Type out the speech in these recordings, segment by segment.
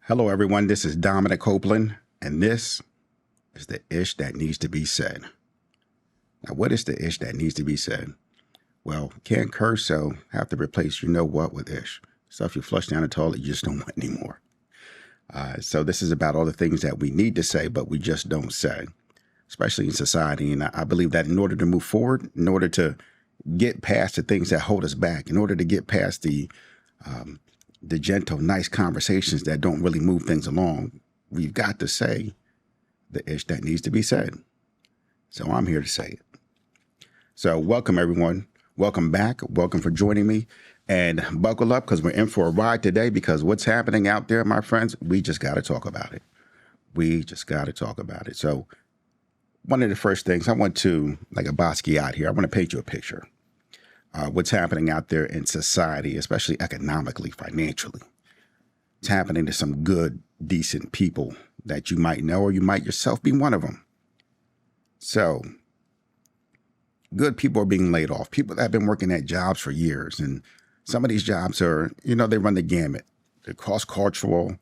Hello, everyone. This is Dominic Copeland, and this is the ish that needs to be said. Now, what is the ish that needs to be said? Well, can't curse, so have to replace you know what with ish. Stuff you flush down the toilet you just don't want anymore. So this is about all the things that we need to say, but we just don't say, especially in society. And I believe that in order to move forward, in order to get past the things that hold us back, in order to get past the gentle, nice conversations that don't really move things along, we've got to say the ish that needs to be said. So I'm here to say it. So welcome, everyone. Welcome back. Welcome for joining me. And buckle up because we're in for a ride today, because what's happening out there, my friends, we just got to talk about it. We just got to talk about it. So one of the first things I want to, like a Basquiat here, I want to paint you a picture. What's happening out there in society, especially economically, financially. It's happening to some good, decent people that you might know, or you might yourself be one of them. So good people are being laid off. People that have been working at jobs for years. And some of these jobs are, they run the gamut. They're cross-cultural,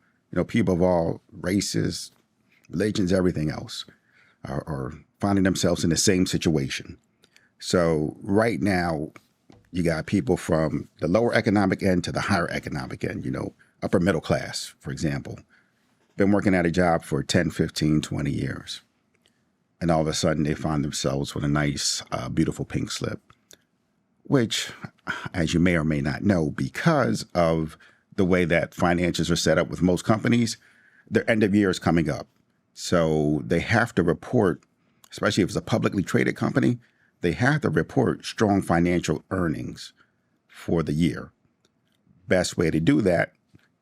people of all races, religions, everything else are finding themselves in the same situation. So right now, you got people from the lower economic end to the higher economic end, upper middle class, for example, been working at a job for 10, 15, 20 years. And all of a sudden they find themselves with a nice, beautiful pink slip, which, as you may or may not know, because of the way that finances are set up with most companies, their end of year is coming up. So they have to report, especially if it's a publicly traded company, they have to report strong financial earnings for the year. Best way to do that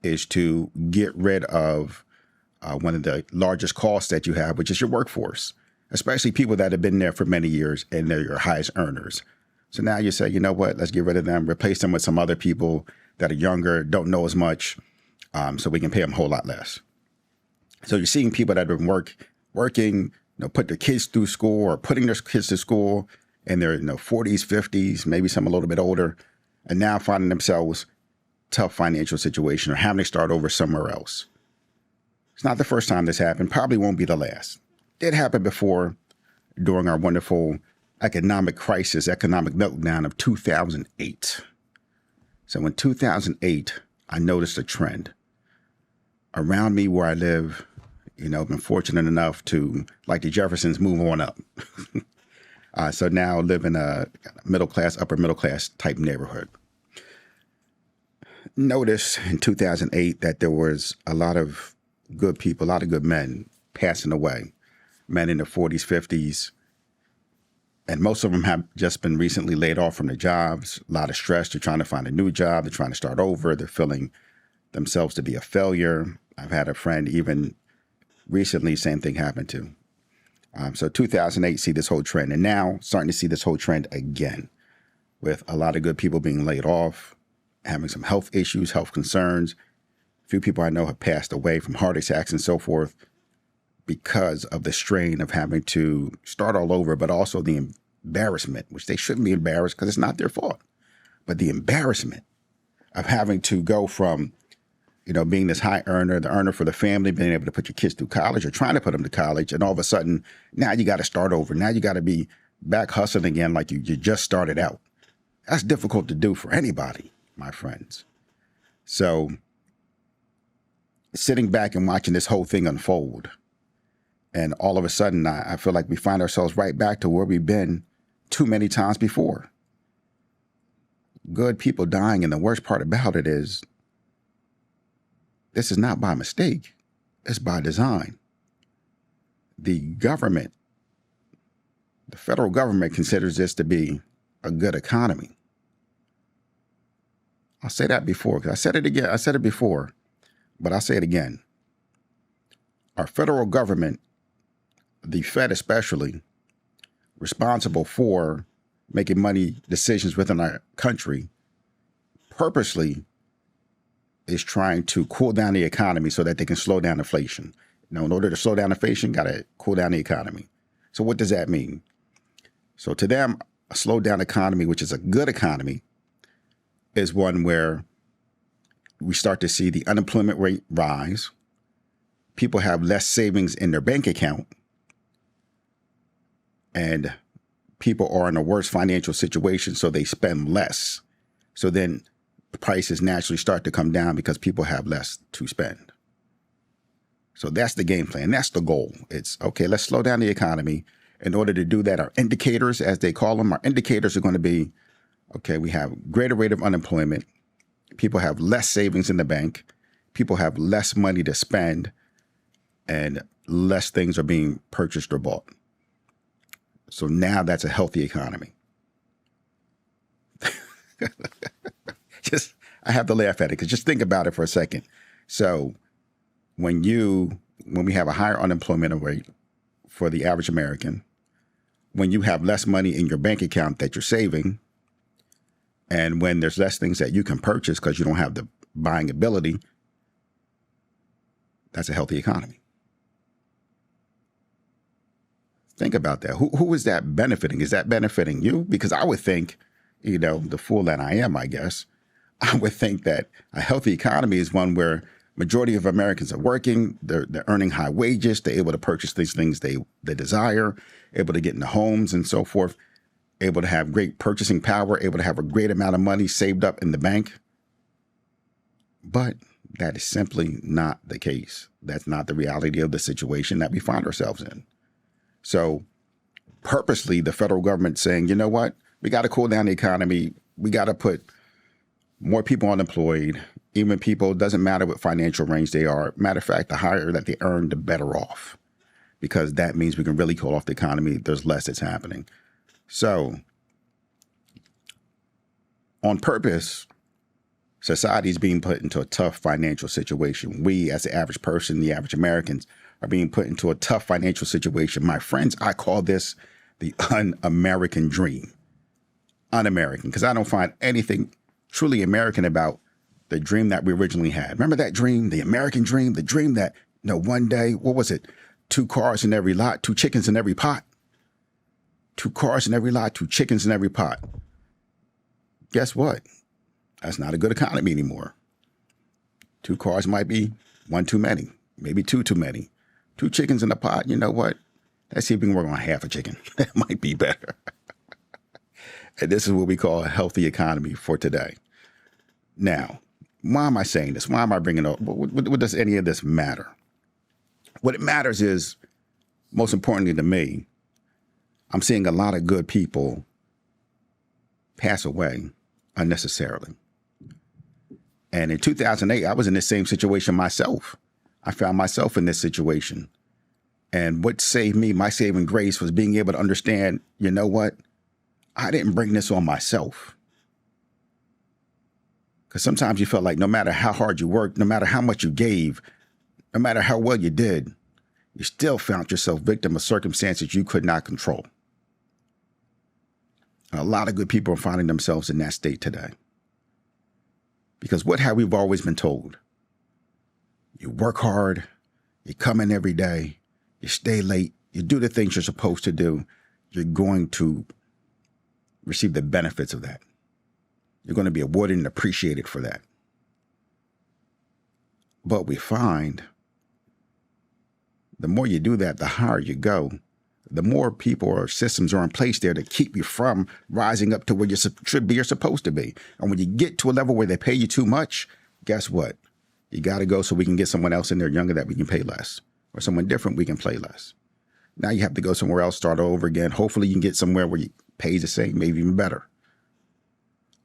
is to get rid of one of the largest costs that you have, which is your workforce, especially people that have been there for many years and they're your highest earners. So now you say, you know what, let's get rid of them, replace them with some other people that are younger, don't know as much, so we can pay them a whole lot less. So you're seeing people that have been working, put their kids through school or putting their kids to school in their 40s, 50s, maybe some a little bit older, and now finding themselves tough financial situation or having to start over somewhere else. It's not the first time this happened, probably won't be the last. It happened before during our wonderful economic crisis, economic meltdown of 2008. So in 2008, I noticed a trend. Around me where I live, I've been fortunate enough to, like the Jeffersons, move on up. So now I live in a middle class, upper middle class type neighborhood. Notice in 2008 that there was a lot of good people, a lot of good men passing away, men in their 40s, 50s. And most of them have just been recently laid off from their jobs, a lot of stress. They're trying to find a new job. They're trying to start over. They're feeling themselves to be a failure. I've had a friend even recently, same thing happened to. So 2008, see this whole trend. And now starting to see this whole trend again with a lot of good people being laid off, having some health issues, health concerns. A few people I know have passed away from heart attacks and so forth because of the strain of having to start all over, but also the embarrassment, which they shouldn't be embarrassed because it's not their fault. But the embarrassment of having to go from being this high earner, the earner for the family, being able to put your kids through college or trying to put them to college. And all of a sudden, now you got to start over. Now you got to be back hustling again like you just started out. That's difficult to do for anybody, my friends. So sitting back and watching this whole thing unfold, and all of a sudden, I feel like we find ourselves right back to where we've been too many times before. Good people dying, and the worst part about it is this is not by mistake. It's by design. The government, the federal government considers this to be a good economy. I'll say that before, because I said it again. I said it before, but I'll say it again. Our federal government, the Fed especially, responsible for making money decisions within our country, purposely is trying to cool down the economy so that they can slow down inflation. In order to slow down inflation, got to cool down the economy. So what does that mean? So to them, a slowed down economy, which is a good economy, is one where we start to see the unemployment rate rise, people have less savings in their bank account, and people are in a worse financial situation, so they spend less. So then prices naturally start to come down because people have less to spend. So that's the game plan. That's the goal. It's, okay, let's slow down the economy. In order to do that, our indicators, as they call them, our indicators are going to be, okay, we have greater rate of unemployment. People have less savings in the bank. People have less money to spend, and less things are being purchased or bought. So now that's a healthy economy. I have to laugh at it because just think about it for a second. So when we have a higher unemployment rate for the average American, when you have less money in your bank account that you're saving, and when there's less things that you can purchase because you don't have the buying ability, that's a healthy economy. Think about that. Who is that benefiting? Is that benefiting you? Because I would think, the fool that I am, I guess, I would think that a healthy economy is one where majority of Americans are working, they're earning high wages, they're able to purchase these things they desire, able to get into homes and so forth, able to have great purchasing power, able to have a great amount of money saved up in the bank. But that is simply not the case. That's not the reality of the situation that we find ourselves in. So purposely, the federal government saying, you know what, we got to cool down the economy. We got to put more people unemployed. Even people, doesn't matter what financial range they are. Matter of fact, the higher that they earn, the better off, because that means we can really cool off the economy. There's less that's happening. So on purpose, society is being put into a tough financial situation. We, as the average person, the average Americans, are being put into a tough financial situation. My friends, I call this the un-American dream. Un-American, because I don't find anything truly American about the dream that we originally had. Remember that dream, the American dream, the dream that, one day, what was it? 2 cars in every lot, 2 chickens in every pot. 2 cars in every lot, 2 chickens in every pot. Guess what? That's not a good economy anymore. 2 cars might be 1 too many, maybe 2 too many. 2 chickens in a pot, you know what? Let's see if we can work on half a chicken. That might be better. And this is what we call a healthy economy for today. Now, why am I saying this? Why am I bringing up? What does any of this matter? What it matters is, most importantly to me, I'm seeing a lot of good people pass away unnecessarily. And in 2008, I was in the same situation myself. I found myself in this situation. And what saved me, my saving grace, was being able to understand, you know what? I didn't bring this on myself. Because sometimes you felt like no matter how hard you worked, no matter how much you gave, no matter how well you did, you still found yourself victim of circumstances you could not control. And a lot of good people are finding themselves in that state today. Because what have we always been told? You work hard, you come in every day, you stay late, you do the things you're supposed to do, you're going to receive the benefits of that. You're going to be awarded and appreciated for that. But we find the more you do that, the higher you go, the more people or systems are in place there to keep you from rising up to where you should be or supposed to be. And when you get to a level where they pay you too much, guess what? You got to go so we can get someone else in there younger that we can pay less, or someone different we can pay less. Now you have to go somewhere else, start over again. Hopefully you can get somewhere where you pay the same, maybe even better.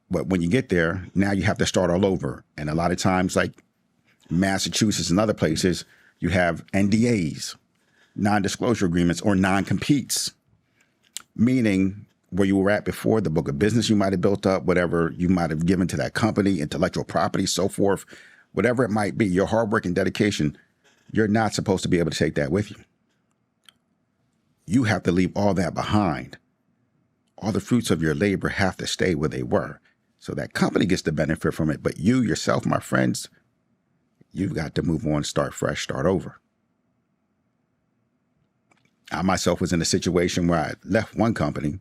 But when you get there, now you have to start all over. And a lot of times, like Massachusetts and other places, you have NDAs, non-disclosure agreements, or non-competes, meaning where you were at before, the book of business you might have built up, whatever you might have given to that company, intellectual property, so forth, whatever it might be, your hard work and dedication, you're not supposed to be able to take that with you. You have to leave all that behind. All the fruits of your labor have to stay where they were. So that company gets the benefit from it. But you yourself, my friends, you've got to move on, start fresh, start over. I myself was in a situation where I left one company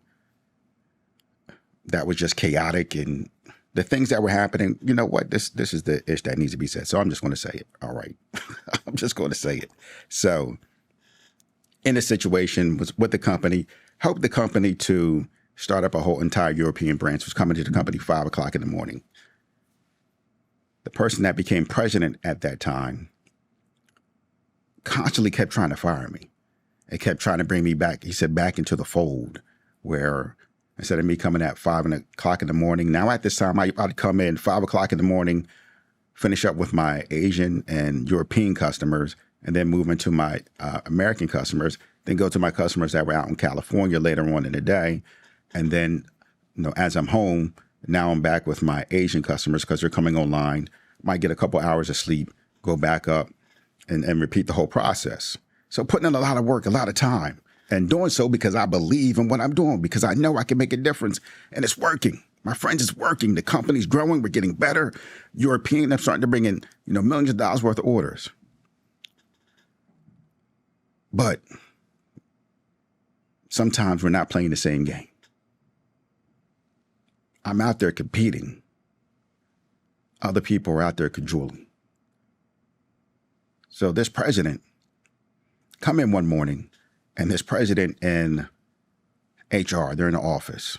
that was just chaotic, and the things that were happening, you know what, this is the ish that needs to be said. So I'm just going to say it. All right. I'm just going to say it. So in a situation was with the company, helped the company to start up a whole entire European branch, was coming to the company 5 o'clock in the morning. The person that became president at that time constantly kept trying to fire me. It kept trying to bring me back, he said, back into the fold, where instead of me coming at 5 o'clock in the morning, now at this time, I'd come in 5 o'clock in the morning, finish up with my Asian and European customers, and then move into my American customers, then go to my customers that were out in California later on in the day. And then, as I'm home, now I'm back with my Asian customers because they're coming online, might get a couple hours of sleep, go back up and repeat the whole process. So putting in a lot of work, a lot of time, and doing so because I believe in what I'm doing, because I know I can make a difference, and it's working. My friends, it's working. The company's growing. We're getting better. European, I'm starting to bring in, millions of dollars worth of orders. But sometimes we're not playing the same game. I'm out there competing. Other people are out there cajoling. So this president come in one morning, and this president in HR, they're in the office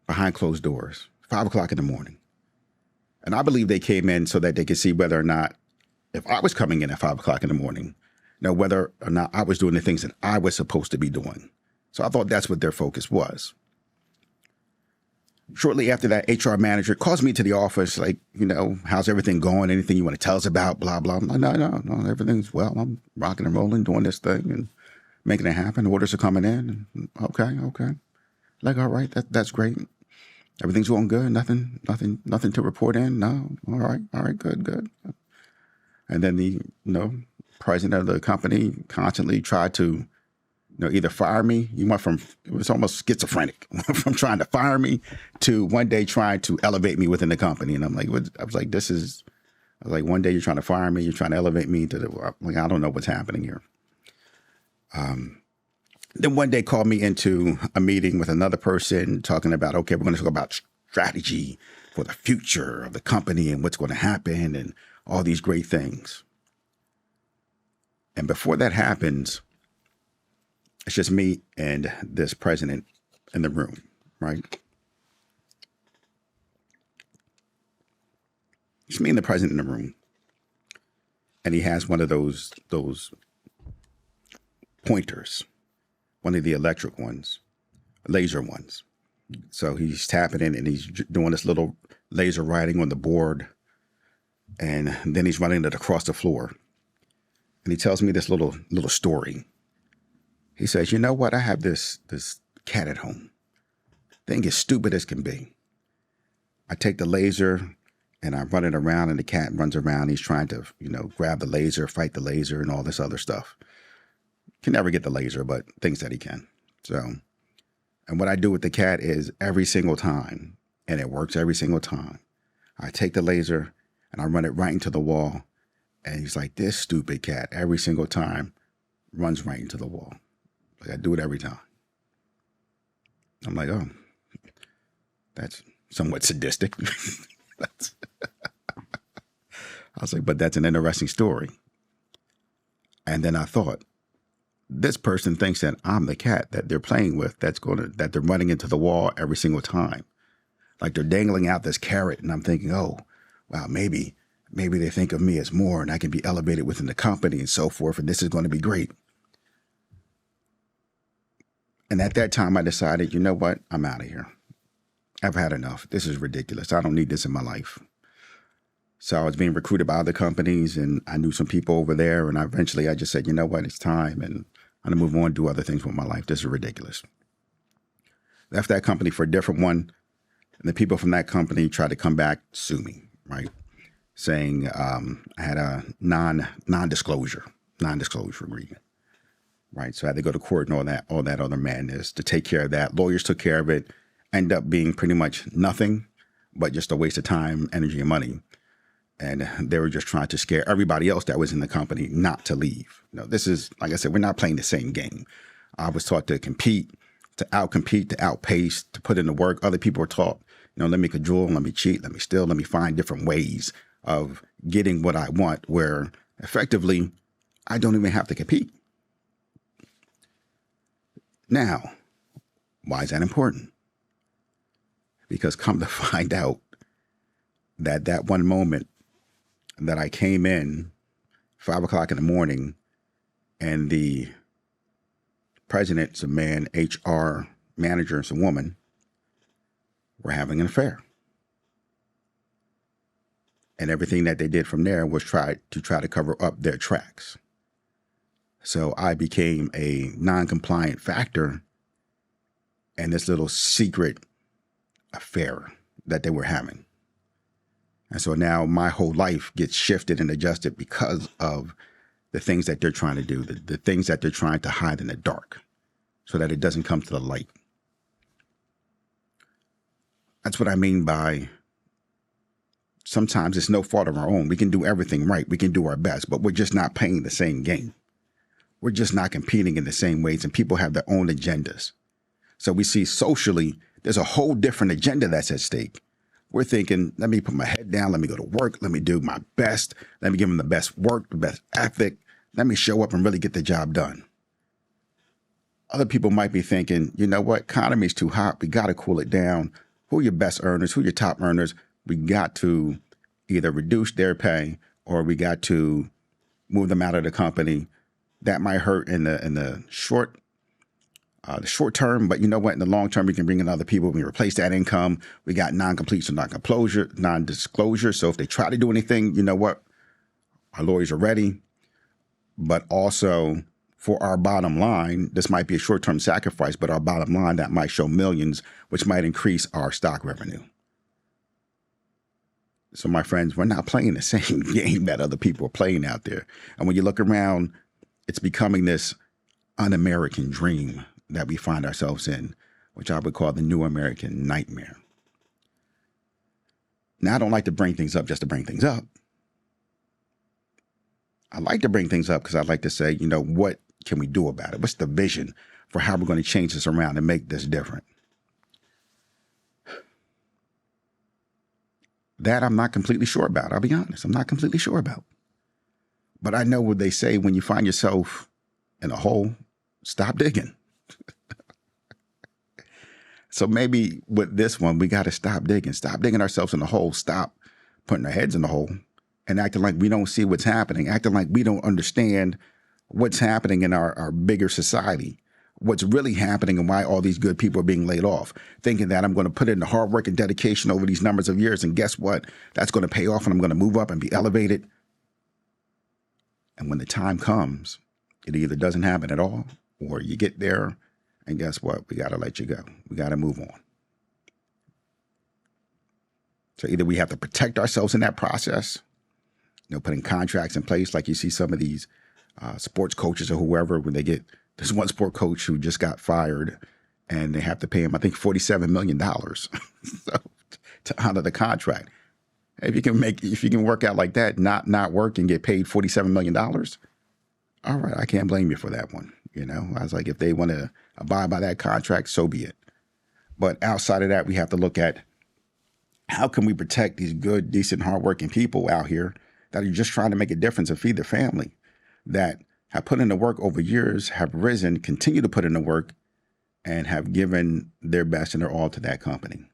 behind closed doors, 5 o'clock in the morning. And I believe they came in so that they could see whether or not, if I was coming in at 5 o'clock in the morning, whether or not I was doing the things that I was supposed to be doing. So I thought that's what their focus was. Shortly after that, HR manager calls me to the office, like, how's everything going? Anything you want to tell us about? Blah, blah. I'm like, no, everything's well. I'm rocking and rolling, doing this thing and making it happen. Orders are coming in. And okay. Like, all right, that's great. Everything's going good. Nothing to report in. No. All right, good. And then the, president of the company constantly tried to, either fire me. He went from, it was almost schizophrenic, from trying to fire me to one day trying to elevate me within the company. And I'm like, one day you're trying to fire me, you're trying to elevate me to I don't know what's happening here. Then one day called me into a meeting with another person talking about, okay, we're going to talk about strategy for the future of the company and what's going to happen and all these great things. And before that happens, it's just me and this president in the room, right? It's me and the president in the room. And he has one of those pointers, one of the electric ones, laser ones. So he's tapping in and he's doing this little laser writing on the board. And then he's running it across the floor. And he tells me this little story. He says, you know what? I have this cat at home. Thing is stupid as can be. I take the laser and I run it around and the cat runs around. He's trying to, grab the laser, fight the laser and all this other stuff. Can never get the laser, but thinks that he can. So, and what I do with the cat is every single time, and it works every single time, I take the laser and I run it right into the wall. And he's like, this stupid cat every single time runs right into the wall. Like I do it every time. I'm like, oh, that's somewhat sadistic. I was like, but that's an interesting story. And then I thought, this person thinks that I'm the cat that they're playing with, that they're running into the wall every single time. Like they're dangling out this carrot. And I'm thinking, oh, wow, maybe they think of me as more and I can be elevated within the company and so forth. And this is going to be great. And at that time, I decided, you know what? I'm out of here. I've had enough. This is ridiculous. I don't need this in my life. So I was being recruited by other companies and I knew some people over there. And eventually I just said, you know what? It's time. And I'm going to move on and do other things with my life. This is ridiculous. Left that company for a different one. And the people from that company tried to come back, sue me, right? Saying I had a non-disclosure agreement. Right. So I had to go to court and all that other madness to take care of that. Lawyers took care of it, ended up being pretty much nothing, but just a waste of time, energy, and money. And they were just trying to scare everybody else that was in the company not to leave. This is, like I said, we're not playing the same game. I was taught to compete, to outcompete, to outpace, to put in the work. Other people were taught, let me cajole, let me cheat, let me steal, let me find different ways of getting what I want, where effectively I don't even have to compete. Now, why is that important? Because come to find out that one moment that I came in 5 o'clock in the morning and the president's a man, HR manager is a woman, were having an affair. And everything that they did from there was try to cover up their tracks. So I became a non-compliant factor in this little secret affair that they were having. And so now my whole life gets shifted and adjusted because of the things that they're trying to do, the things that they're trying to hide in the dark so that it doesn't come to the light. That's what I mean by sometimes it's no fault of our own. We can do everything right. We can do our best, but we're just not playing the same game. We're just not competing in the same ways, and people have their own agendas. So we see socially, there's a whole different agenda that's at stake. We're thinking, let me put my head down. Let me go to work. Let me do my best. Let me give them the best work, the best ethic. Let me show up and really get the job done. Other people might be thinking, you know what? Economy's too hot. We got to cool it down. Who are your best earners? Who are your top earners? We got to either reduce their pay or we got to move them out of the company. That might hurt in the short term, but you know what? In the long term, we can bring in other people. We replace that income. We got non-completion, non-disclosure. So if they try to do anything, you know what? Our lawyers are ready. But also for our bottom line, this might be a short-term sacrifice, but our bottom line, that might show millions, which might increase our stock revenue. So my friends, we're not playing the same game that other people are playing out there. And when you look around, it's becoming this un-American dream that we find ourselves in, which I would call the new American nightmare. Now, I don't like to bring things up just to bring things up. I like to bring things up because I like to say, you know, what can we do about it? What's the vision for how we're going to change this around and make this different? That I'm not completely sure about. I'll be honest. I'm not completely sure about. But I know what they say, when you find yourself in a hole, stop digging. So maybe with this one, we got to stop digging ourselves in the hole, stop putting our heads in the hole and acting like we don't see what's happening, acting like we don't understand what's happening in our bigger society, what's really happening and why all these good people are being laid off, thinking that I'm going to put in the hard work and dedication over these numbers of years. And guess what? That's going to pay off and I'm going to move up and be elevated. And when the time comes, it either doesn't happen at all or you get there and guess what? We got to let you go. We got to move on. So either we have to protect ourselves in that process, you know, putting contracts in place like you see some of these sports coaches or whoever, when they get, there's one sport coach who just got fired and they have to pay him, I think, $47 million so, to honor the contract. If you can work out like that, not work and get paid $47 million, all right, I can't blame you for that one. You know, I was like, if they want to abide by that contract, so be it. But outside of that, we have to look at how can we protect these good, decent, hardworking people out here that are just trying to make a difference and feed their family, that have put in the work over years, have risen, continue to put in the work, and have given their best and their all to that company.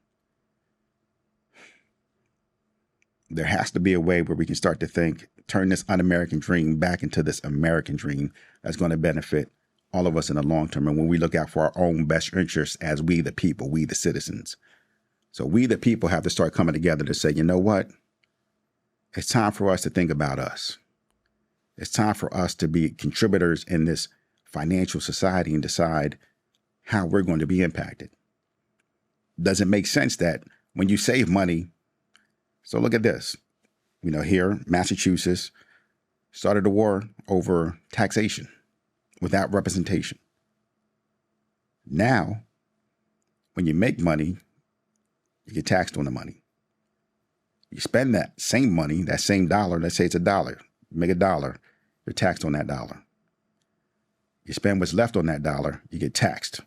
There has to be a way where we can start to think, turn this un-American dream back into this American dream that's going to benefit all of us in the long term. And when we look out for our own best interests as we the people, we the citizens. So we the people have to start coming together to say, you know what? It's time for us to think about us. It's time for us to be contributors in this financial society and decide how we're going to be impacted. Does it make sense that when you save money, so look at this, you know, here, Massachusetts started a war over taxation without representation. Now, when you make money, you get taxed on the money. You spend that same money, that same dollar, let's say it's $1, you make $1, you're taxed on that dollar. You spend what's left on that dollar, you get taxed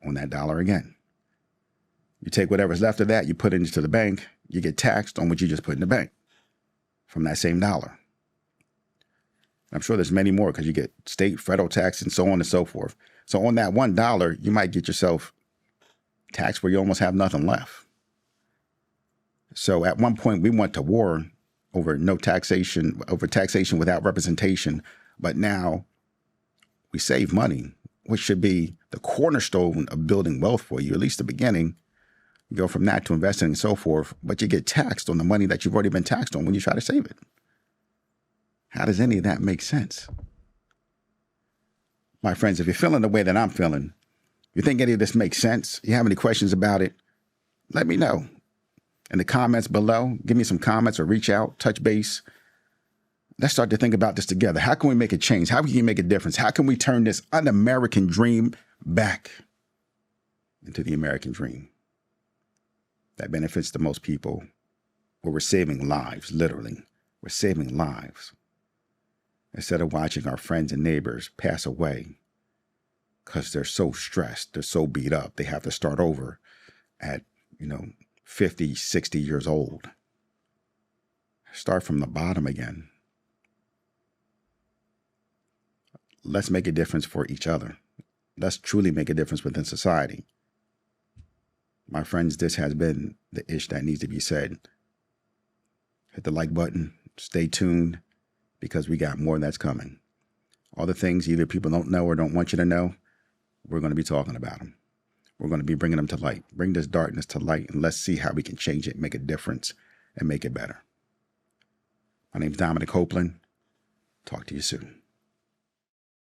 on that dollar again. You take whatever's left of that, you put it into the bank, you get taxed on what you just put in the bank. from that same dollar. I'm sure there's many more because you get state, federal tax, and so on and so forth. So on that $1, you might get yourself taxed where you almost have nothing left. So at one point, we went to war over taxation without representation. But now we save money, which should be the cornerstone of building wealth for you, at least the beginning. You go from that to investing and so forth, but you get taxed on the money that you've already been taxed on when you try to save it. How does any of that make sense? My friends, if you're feeling the way that I'm feeling, you think any of this makes sense, you have any questions about it, let me know in the comments below. Give me some comments or reach out, touch base. Let's start to think about this together. How can we make a change? How can we make a difference? How can we turn this un-American dream back into the American dream that benefits the most people, where we're saving lives, literally. We're saving lives. Instead of watching our friends and neighbors pass away because they're so stressed, they're so beat up, they have to start over at, 50, 60 years old. Start from the bottom again. Let's make a difference for each other. Let's truly make a difference within society. My friends, this has been the ish that needs to be said. Hit the like button. Stay tuned, because we got more that's coming. All the things either people don't know or don't want you to know, we're going to be talking about them. We're going to be bringing them to light. Bring this darkness to light, and let's see how we can change it, make a difference, and make it better. My name's Dominic Copeland. Talk to you soon.